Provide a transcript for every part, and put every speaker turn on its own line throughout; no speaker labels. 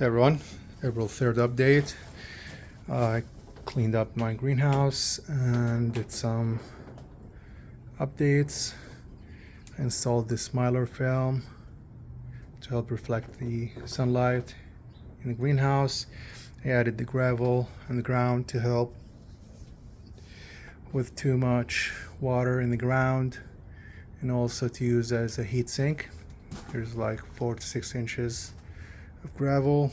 Hey everyone, April 3rd update. I cleaned up my greenhouse and did some updates. I installed this Mylar film to help reflect the sunlight in the greenhouse. I added the gravel on the ground to help with too much water in the ground, and also to use as a heat sink. There's like 4 to 6 inches of gravel.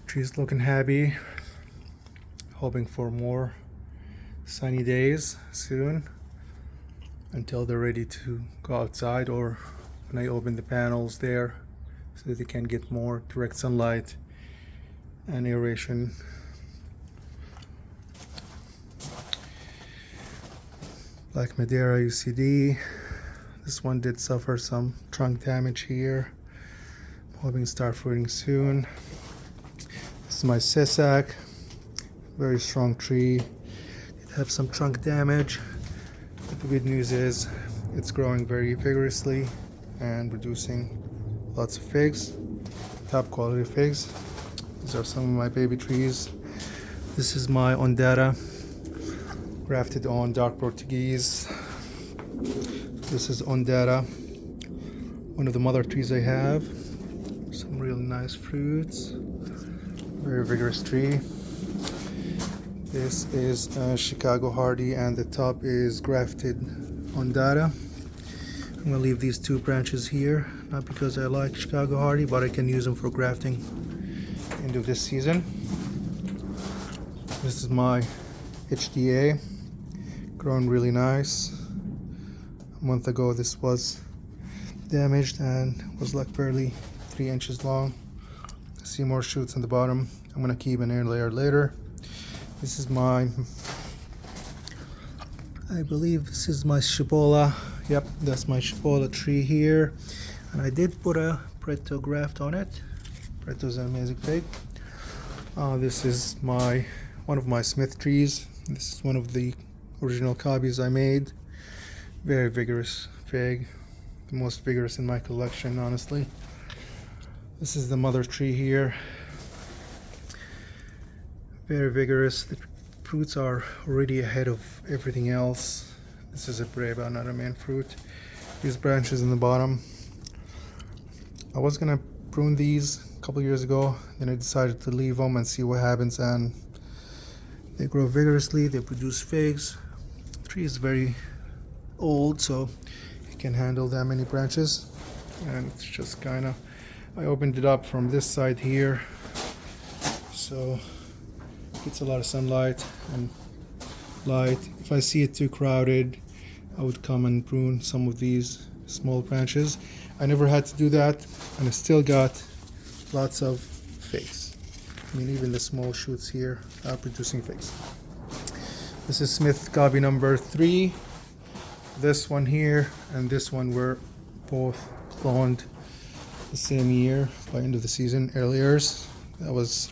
Trees looking happy, hoping for more sunny days soon until they're ready to go outside, or when I open the panels there so that they can get more direct sunlight and aeration. Black Madeira UCD. This one did suffer some trunk damage here. I'm hoping to start fruiting soon. This is my Sisak. Very strong tree. It had some trunk damage, but the good news is it's growing very vigorously and producing lots of figs, top quality figs. These are some of my baby trees. This is my Ondata, grafted on dark Portuguese. This is Ondata, one of the mother trees I have. Some really nice fruits. Very vigorous tree. This is Chicago Hardy, and the top is grafted Ondata. I'm gonna leave these 2 branches here, not because I like Chicago Hardy, but I can use them for grafting end of this season. This is my HDA, grown really nice. A month ago this was damaged and was like barely 3 inches long. I see more shoots on the bottom. I'm gonna keep an air layer later. This is my, I believe this is my Cibola. Yep, that's my Cibola tree here. And I did put a Preto graft on it. Preto's an amazing fig. This is one of my Smith trees. This is one of the original copies I made. Very vigorous fig, the most vigorous in my collection, honestly. This is the mother tree here. Very vigorous. The fruits are already ahead of everything else. This is a breva, not a main fruit. These branches in the bottom. I was gonna prune these a couple years ago, then I decided to leave them and see what happens, and they grow vigorously, they produce figs. The tree is very old, so it can handle that many branches, and it's just kind of, I opened it up from this side here, so it gets a lot of sunlight and light. If I see it too crowded, I would come and prune some of these small branches. I never had to do that, and I still got lots of figs. I mean, even the small shoots here are producing figs. This is Smith copy number 3. This one here and this one were both cloned the same year by end of the season, early years. That was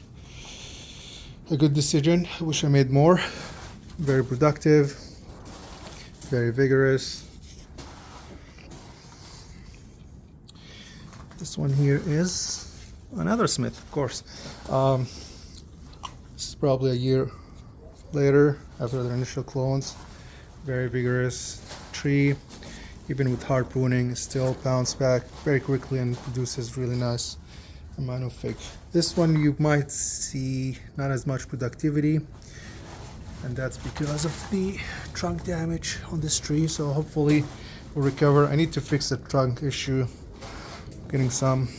a good decision. I wish I made more. Very productive, very vigorous. This one here is another Smith, of course. This is probably a year later after their initial clones. Very vigorous tree, even with hard pruning, still bounced back very quickly and produces really nice amount of fig. This one you might see not as much productivity, and that's because of the trunk damage on this tree, so hopefully we'll recover. I need to fix the trunk issue, getting some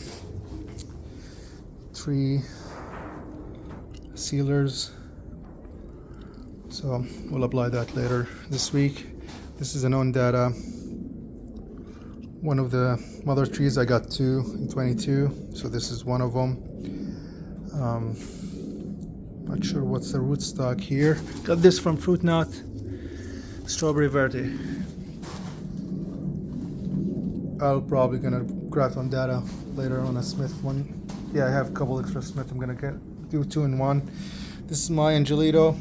tree sealers, so we'll apply that later this week. This is an Ondata, one of the mother trees. I got 2 in 22, so this is one of them. Not sure what's the rootstock here. Got this from Fruit Nut, Strawberry Verde. I'll probably gonna graft Ondata later on a Smith one. Yeah, I have a couple extra Smith. I'm gonna do 2 in 1. This is my Angelito.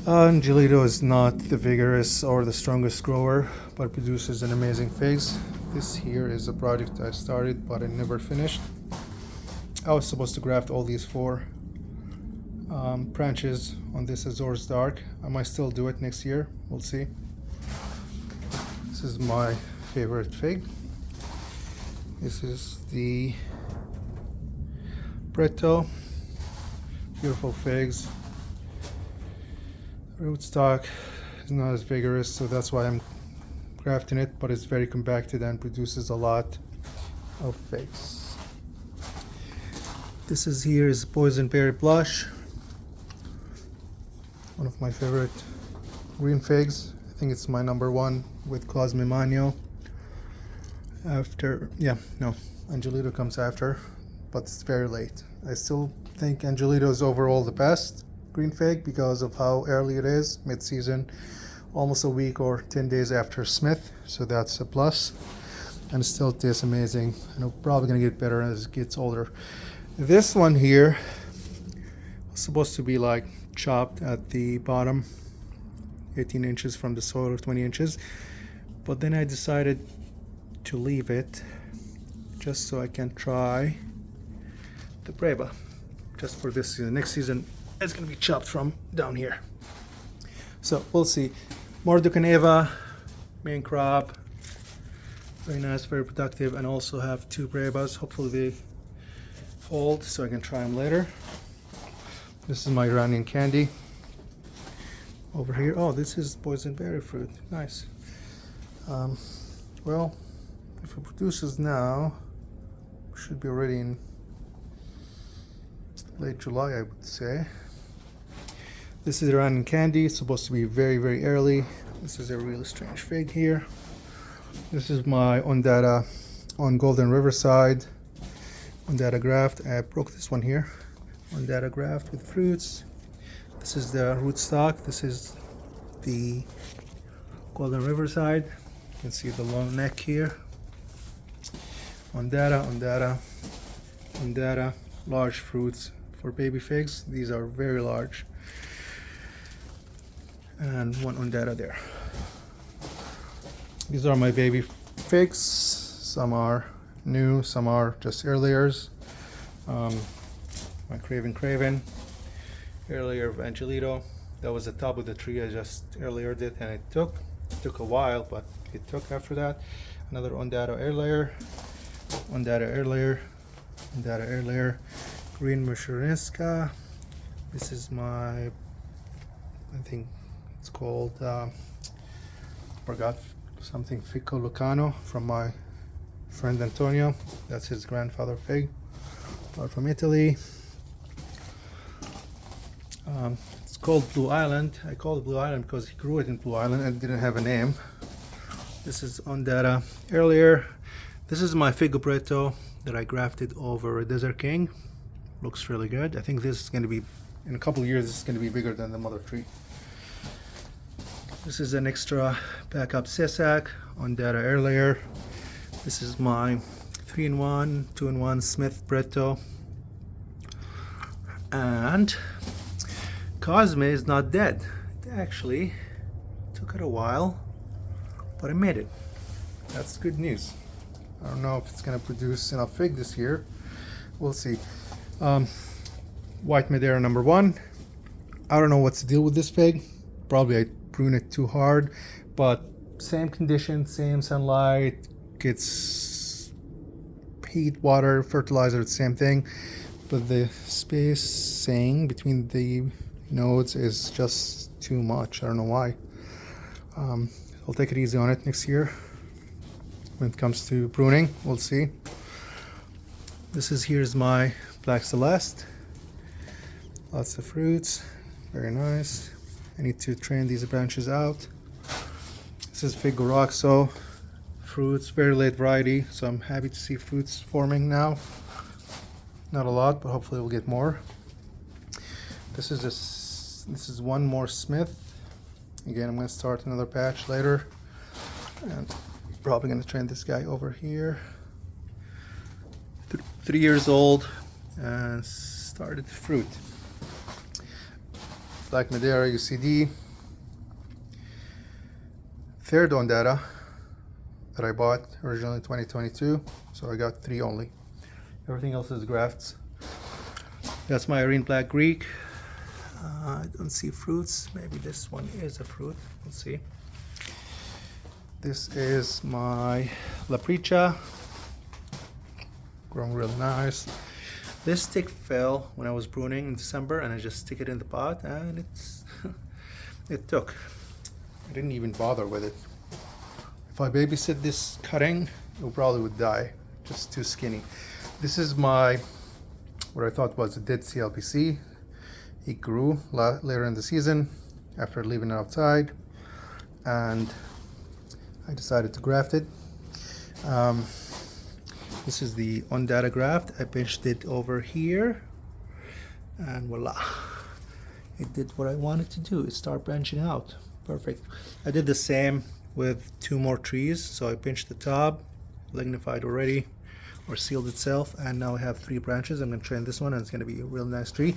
Angelito is not the vigorous or the strongest grower, but produces an amazing figs. This here is a project I started but I never finished. I was supposed to graft all these four branches on this Azores Dark. I might still do it next year, we'll see. This is my favorite fig. This is the Bretto. Beautiful figs. Rootstock is not as vigorous, so that's why I'm grafting it, but it's very compacted and produces a lot of figs. This is here is Boysenberry Blush, one of my favorite green figs. I think it's my number one with Cosme Magno. Angelito comes after, but it's very late. I still think Angelito is overall the best green fig because of how early it is, mid-season, almost a week or 10 days after Smith, so that's a plus. And it still tastes amazing, and it's probably gonna get better as it gets older. This one here was supposed to be like chopped at the bottom, 18 inches from the soil or 20 inches, but then I decided to leave it just so I can try the Breba just for this season. Next season it's gonna be chopped from down here, so we'll see. Morducaneva, main crop, very nice, very productive, and also have two Brebas. Hopefully they hold so I can try them later. This is my Iranian candy over here. Oh, this is boysenberry fruit. Nice. Well, if it produces now, we should be ready in late July, I would say. This is Iranian candy. It's supposed to be very, very early. This is a really strange fig here. This is my Ondata on Golden Riverside Ondata graft. I broke this one here. Ondata graft with fruits. This is the rootstock. This is the Golden Riverside. You can see the long neck here. Ondata, large fruits for baby figs. These are very large. And one Ondata there. These are my baby figs. Some are new, some are just earliers. My Craven, earlier of Angelito. That was the top of the tree. I just earlier did, and it took a while, but it took after that. Another Ondata earlier, Ondata earlier, Green Musherinska. This is my, I think it's called, forgot something, Fico Lucano from my friend Antonio. That's his grandfather fig, from Italy. It's called Blue Island. I call it Blue Island because he grew it in Blue Island and didn't have a name. This is Ondata earlier. This is my Figo Bretto that I grafted over a Desert King. Looks really good. I think this is going to be, in a couple of years, this is going to be bigger than the mother tree. This is an extra backup Cesac Ondata earlier. This is my 3-in-1, 2-in-1 Smith Bretto. And Cosme is not dead. It actually took it a while, but I made it. That's good news. I don't know if it's going to produce enough fig this year. We'll see. White Madeira number 1. I don't know what's the deal with this fig. Probably I prune it too hard, but same condition, same sunlight, gets heat, water, fertilizer, the same thing, but the spacing between the nodes is just too much. I don't know why. I'll take it easy on it next year when it comes to pruning. We'll see. Here's my Black Celeste. Lots of fruits, very nice. I need to train these branches out. This is Figo Roxo, fruits, very late variety, so I'm happy to see fruits forming now. Not a lot, but hopefully we'll get more. This is one more Smith. Again, I'm going to start another batch later, and probably going to train this guy over here. 3 years old and started fruit. Black Madeira UCD. Third Ondata. that I bought originally in 2022, so I got 3 only. Everything else is grafts. That's my Irene Black Greek. I don't see fruits. Maybe this one is a fruit. We'll see. This is my Lapricha. Grown real nice. This stick fell when I was pruning in December, and I just stick it in the pot, and it took. I didn't even bother with it. If I babysit this cutting, it probably would die. Just too skinny. This is my, what I thought was a dead CLPC. It grew later in the season after leaving it outside, and I decided to graft it. This is the on-data graft. I pinched it over here, and voila. It did what I wanted to do. It started branching out. Perfect. I did the same with 2 more trees. So I pinched the top, lignified already, or sealed itself, and now I have 3 branches. I'm going to train this one, and it's going to be a real nice tree.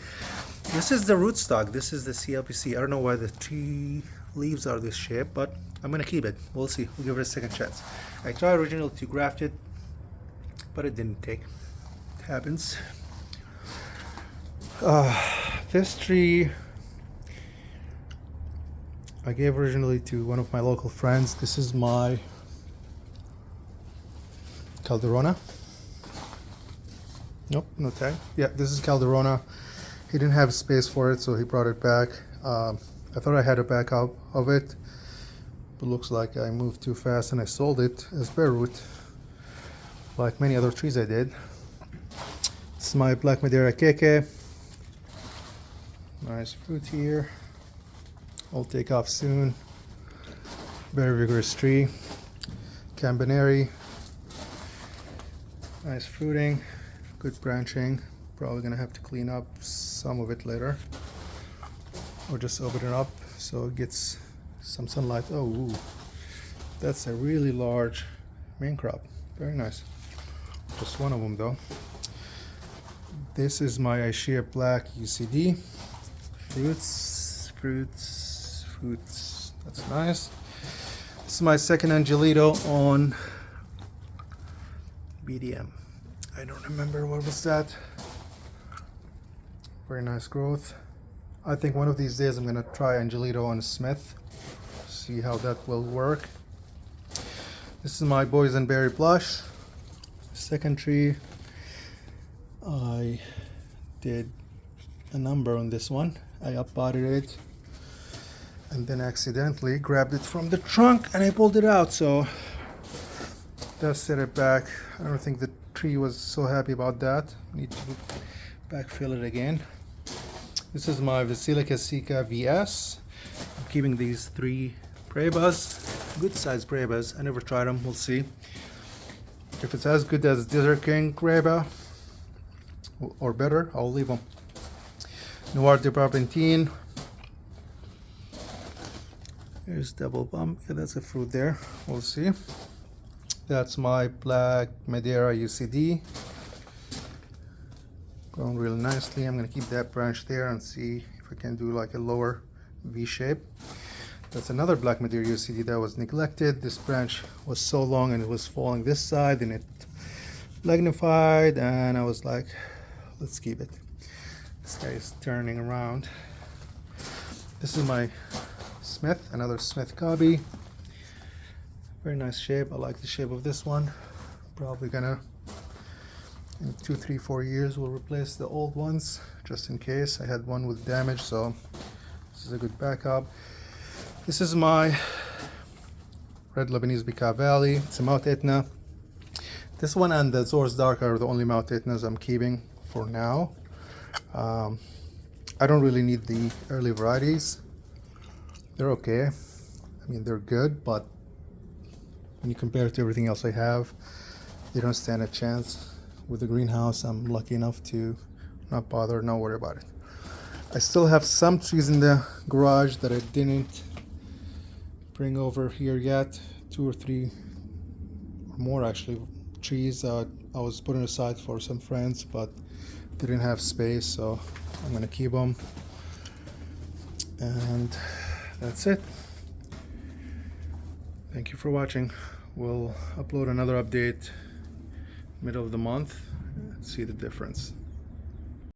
This is the rootstock. This is the CLPC. I don't know why the tree leaves are this shape, but I'm going to keep it. We'll see. We'll give it a second chance. I tried originally to graft it, but it didn't take. It happens. This tree I gave originally to one of my local friends. This is my Calderona. Nope, no tag. Yeah, this is Calderona. He didn't have space for it, so he brought it back. I thought I had a backup of it, but looks like I moved too fast and I sold it as bare root, like many other trees I did. This is my Black Madeira Keke. Nice fruit here. I'll take off soon. Very vigorous tree. Campaneri. Nice fruiting. Good branching. Probably gonna have to clean up some of it later, or just open it up so it gets some sunlight. Oh, ooh. That's a really large main crop. Very nice. Just one of them though. This is my Aishia Black UCD. Fruits, fruits, fruits. That's nice. This is my second Angelito on BDM. I don't remember what was that. Very nice growth. I think one of these days I'm gonna try Angelito on Smith. See how that will work. This is my Boysenberry Blush. Second tree. I did a number on this one. I uppotted it and then accidentally grabbed it from the trunk and I pulled it out, so that set it back. I don't think the tree was so happy about that. Need to backfill it again. This is my Basilica Sica VS. I'm keeping these 3 Brebas, good sized Brebas. I never tried them, we'll see. If it's as good as Desert King Breba or better, I'll leave them. Noir de Barbentine. Here's double bump. Yeah, that's a fruit there. We'll see. That's my Black Madeira UCD. Grown really nicely. I'm gonna keep that branch there and see if I can do like a lower V shape. That's another Black Madeira UCD that was neglected. This branch was so long and it was falling this side and it lignified, and I was like, let's keep it. This guy is turning around. This is my Smith, another Smith Cobby. Very nice shape. I like the shape of this one. Probably gonna, in 2, 3, 4 years, we'll replace the old ones just in case. I had one with damage, so this is a good backup. This is my Red Lebanese Bekaa Valley. It's a Mount Etna. This one and the Zor's Dark are the only Mount Etnas I'm keeping for now. I don't really need the early varieties. They're okay. I mean, they're good, but when you compare it to everything else I have, they don't stand a chance. With the greenhouse, I'm lucky enough to not bother, not worry about it. I still have some trees in the garage that I didn't bring over here yet. 2 or 3 or more actually trees I was putting aside for some friends, but didn't have space, so I'm gonna keep them. And that's it. Thank you for watching. We'll upload another update middle of the month, see the difference.